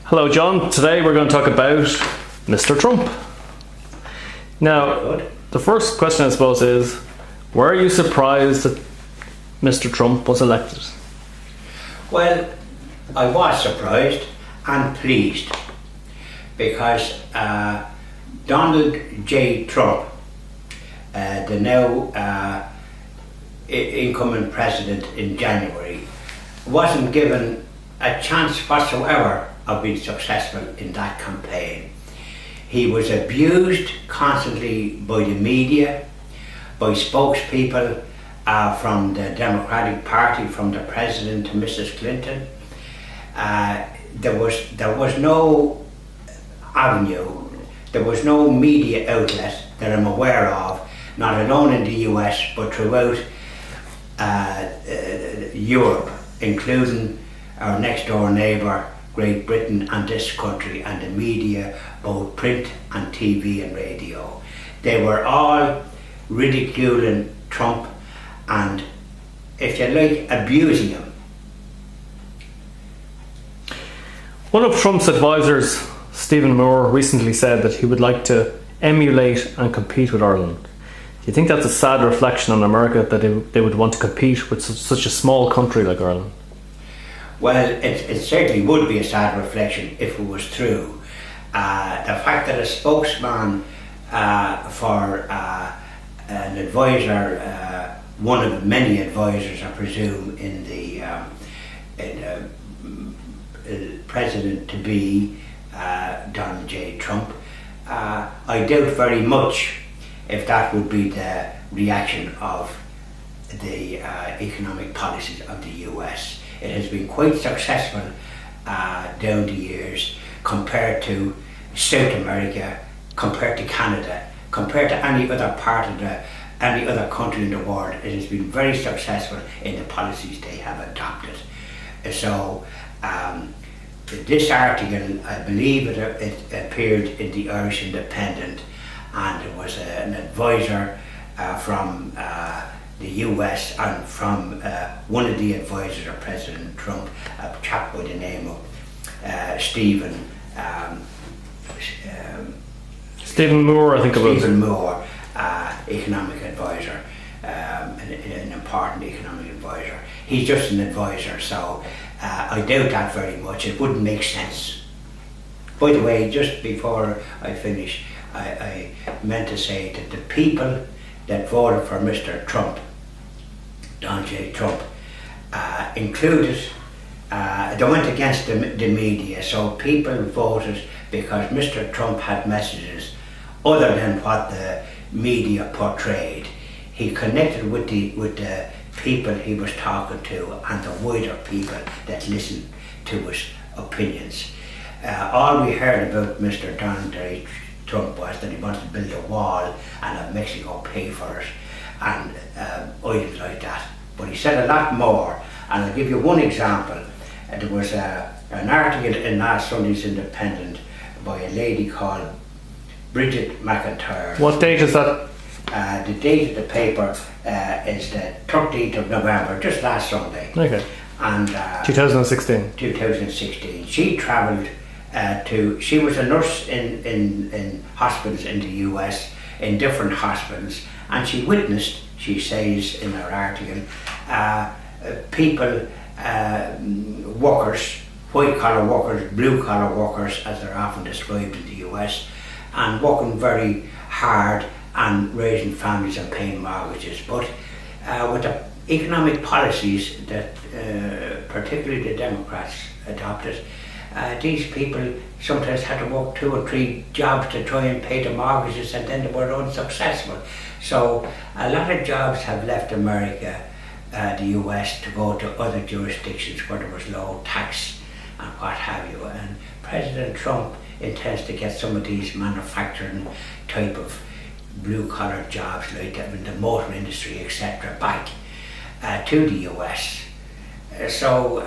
Hello, John. Today we're going to talk about Mr. Trump. Now, the first question I suppose is, were you surprised that Mr. Trump was elected? Well, I was surprised and pleased because Donald J. Trump, the now incoming president in January, wasn't given a chance whatsoever of being successful in that campaign. He was abused constantly by the media, by spokespeople from the Democratic Party, from the President to Mrs. Clinton. There was no avenue, there was no media outlet that I'm aware of, not alone in the US but throughout Europe, including our next door neighbour Great Britain and this country, and the media, both print and TV and radio. They were all ridiculing Trump and, if you like, abusing him. One of Trump's advisors, Stephen Moore, recently said that he would like to emulate and compete with Ireland. Do you think that's a sad reflection on America, that they would want to compete with such a small country like Ireland? Well, it certainly would be a sad reflection if it was true. The fact that a spokesman for an advisor, one of many advisors, I presume, in the president-to-be, Donald J. Trump, I doubt very much if that would be the reaction of the economic policies of the US. It has been quite successful down the years compared to South America, compared to Canada, compared to any other part of any other country in the world. It has been very successful in the policies they have adopted. So this article, I believe it appeared in the Irish Independent, and it was an advisor from the US and from one of the advisors of President Trump, a chap by the name of Stephen Moore, I think it was. Stephen Moore, economic advisor, an important economic advisor. He's just an advisor, so I doubt that very much. It wouldn't make sense. By the way, just before I finish, I meant to say that the people that voted for Mr. Trump, Donald J. Trump, included, they went against the media, so people voted because Mr. Trump had messages other than what the media portrayed. He connected with the people he was talking to and the wider people that listened to his opinions. All we heard about Mr. Donald J. Trump was that he wanted to build a wall and have Mexico pay for it and items like that. But he said a lot more, and I'll give you one example. There was an article in last Sunday's Independent by a lady called Bridget McIntyre. What date is that? The date of the paper is the 13th of November, just last Sunday. Okay. And 2016. 2016. She travelled she was a nurse in hospitals in the US, in different hospitals, and she witnessed, she says in her article, people, workers, white collar workers, blue collar workers, as they're often described in the US, and working very hard and raising families and paying mortgages. But with the economic policies that particularly the Democrats adopted, these people sometimes had to work 2 or 3 jobs to try and pay the mortgages, and then they were unsuccessful. So a lot of jobs have left America, the US, to go to other jurisdictions where there was low tax and what have you. And President Trump intends to get some of these manufacturing type of blue collar jobs like in the motor industry, etc., back to the US. So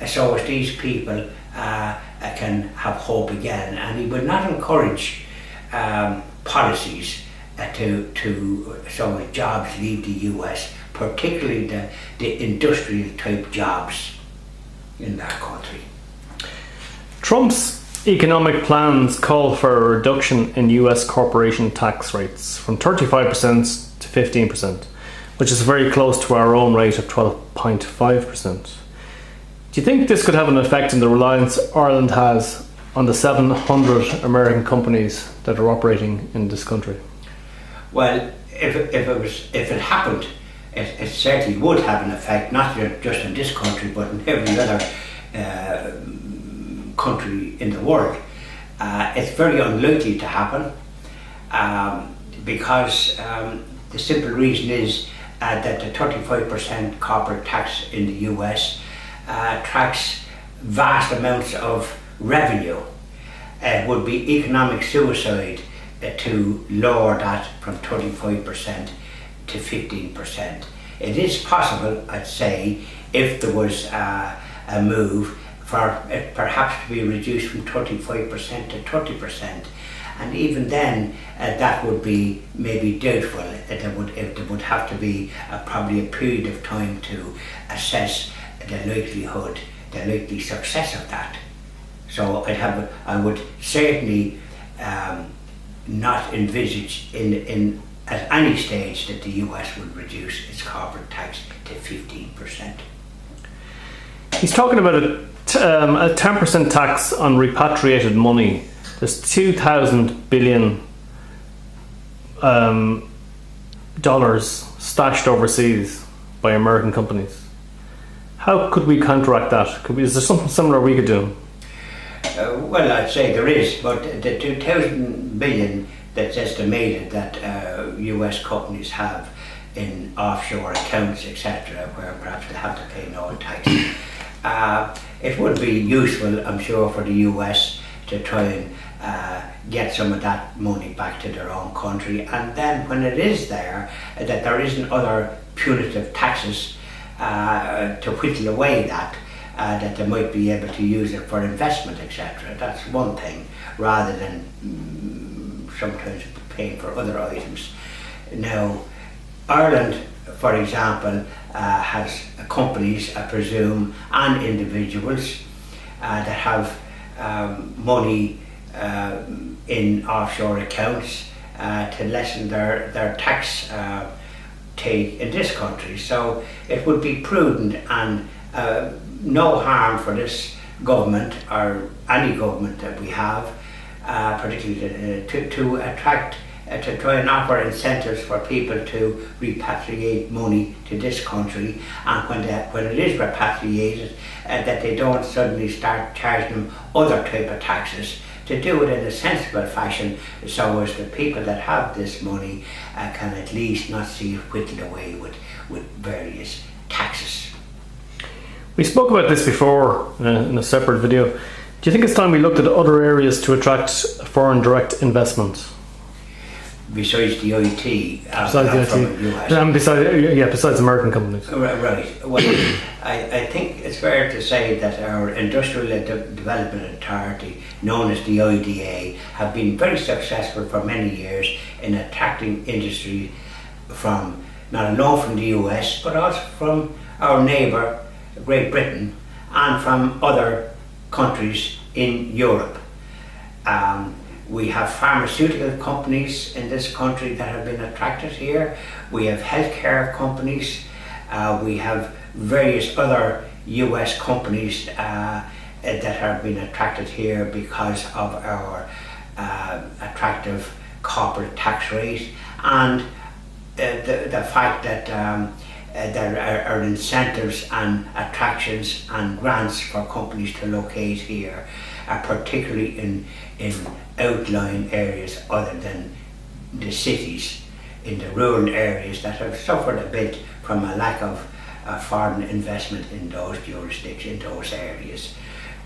as these people can have hope again, and he will not encourage policies so jobs leave the US, particularly the industrial type jobs in that country. Trump's economic plans call for a reduction in US corporation tax rates from 35% to 15%, which is very close to our own rate of 12.5%. Do you think this could have an effect on the reliance Ireland has on the 700 American companies that are operating in this country? Well, if it happened, it certainly would have an effect, not just in this country, but in every other country in the world. It's very unlikely to happen because the simple reason is that the 35% corporate tax in the US attracts vast amounts of revenue. It would be economic suicide to lower that from 35% to 15%. It is possible, I'd say, if there was a move for it perhaps to be reduced from 35% to 30%, and even then that would be maybe doubtful. There would have to be probably a period of time to assess the likely success of that. So I would certainly not envisage at any stage that the US would reduce its corporate tax to 15%. He's talking about a 10% tax on repatriated money. There's $2,000 billion dollars stashed overseas by American companies. How could we counteract that? Is there something similar we could do? Well, I'd say there is, but the 2,000 billion that's estimated that US companies have in offshore accounts, etc., where perhaps they have to pay no tax, it would be useful, I'm sure, for the US to try and get some of that money back to their own country, and then when it is there, that there isn't other punitive taxes to whittle away that they might be able to use it for investment, etc. That's one thing, rather than sometimes paying for other items. Now, Ireland, for example, has companies, I presume, and individuals that have money in offshore accounts to lessen their tax take in this country. So it would be prudent and no harm for this government or any government that we have, particularly to attract, to try and offer incentives for people to repatriate money to this country, and when it is repatriated, that they don't suddenly start charging them other type of taxes, to do it in a sensible fashion, so as the people that have this money can at least not see it whittled away with various taxes. We spoke about this before in a separate video. Do you think it's time we looked at other areas to attract foreign direct investment? Besides the IT, besides the from IT, the US. Besides American companies. Right. Well, I think it's fair to say that our Industrial Development Authority, known as the IDA, have been very successful for many years in attracting industry from, not alone from the US, but also from our neighbour, Great Britain, and from other countries in Europe. We have pharmaceutical companies in this country that have been attracted here. We have healthcare companies. We have various other US companies that have been attracted here because of our attractive corporate tax rate, and the fact that there are incentives and attractions and grants for companies to locate here, particularly in outlying areas other than the cities, in the rural areas that have suffered a bit from a lack of foreign investment in those jurisdictions, in those areas.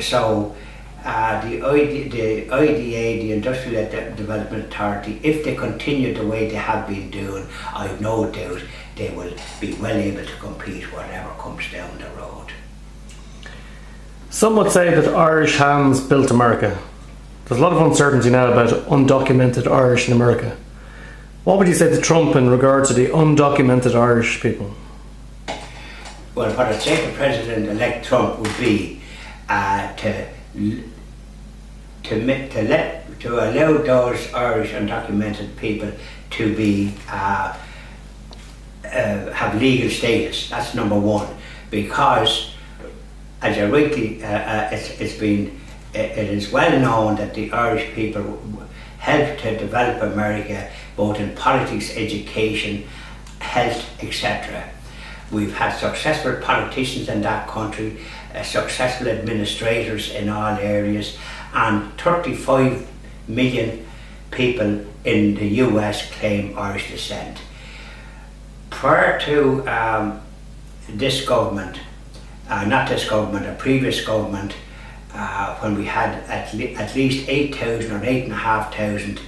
So the IDA, the Industrial Development Authority, if they continue the way they have been doing, I've no doubt they will be well able to compete whatever comes down the road. Some would say that Irish hands built America. There's a lot of uncertainty now about undocumented Irish in America. What would you say to Trump in regard to the undocumented Irish people? Well, what I'd say to President-elect Trump would be to to allow those Irish undocumented people to be have legal status. That's number one, because as you rightly, it is well known that the Irish people helped to develop America both in politics, education, health, etc. We've had successful politicians in that country, successful administrators in all areas, and 35 million people in the US claim Irish descent. Prior to this government, a previous government, when we had at least 8,000 or 8,500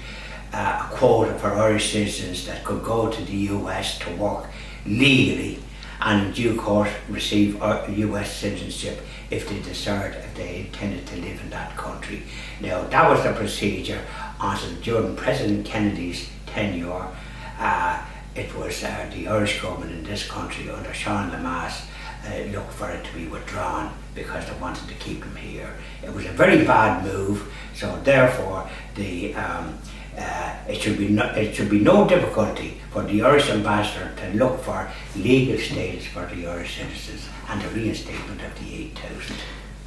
quota for Irish citizens that could go to the US to work legally and in due course receive US citizenship if they intended to live in that country. Now, that was the procedure until during President Kennedy's tenure. It was the Irish government in this country under Sean Lemass looked for it to be withdrawn because they wanted to keep him here. It was a very bad move, so therefore it should be no difficulty for the Irish ambassador to look for legal status for the Irish citizens and the reinstatement of the 8,000.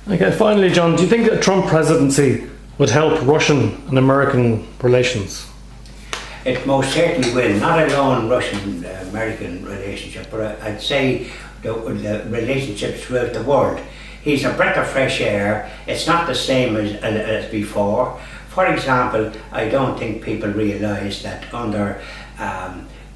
Okay, finally, John, do you think a Trump presidency would help Russian and American relations? It most certainly will, not alone Russian-American relationship, but I'd say the relationships throughout the world. He's a breath of fresh air. It's not the same as before. For example, I don't think people realise that under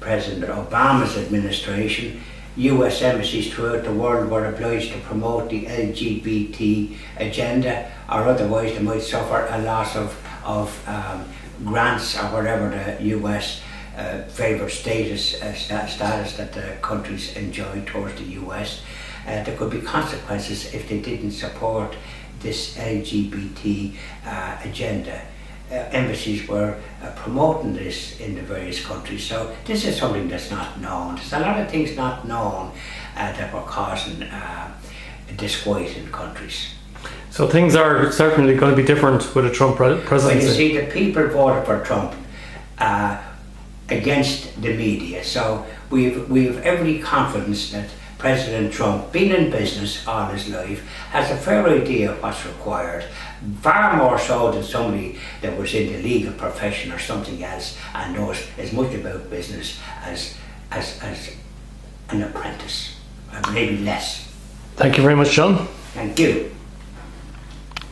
President Obama's administration, US embassies throughout the world were obliged to promote the LGBT agenda, or otherwise they might suffer a loss of grants or whatever the US favoured status that the countries enjoy towards the US. There could be consequences if they didn't support this LGBT agenda. Embassies were promoting this in the various countries, so this is something that's not known. There's a lot of things not known that were causing disquiet in countries. So things are certainly going to be different with a Trump presidency. Well, you see, the people voted for Trump against the media, so we've every confidence that President Trump, being in business all his life, has a fair idea of what's required, far more so than somebody that was in the legal profession or something else and knows as much about business as an apprentice, maybe less. Thank you very much, John. Thank you.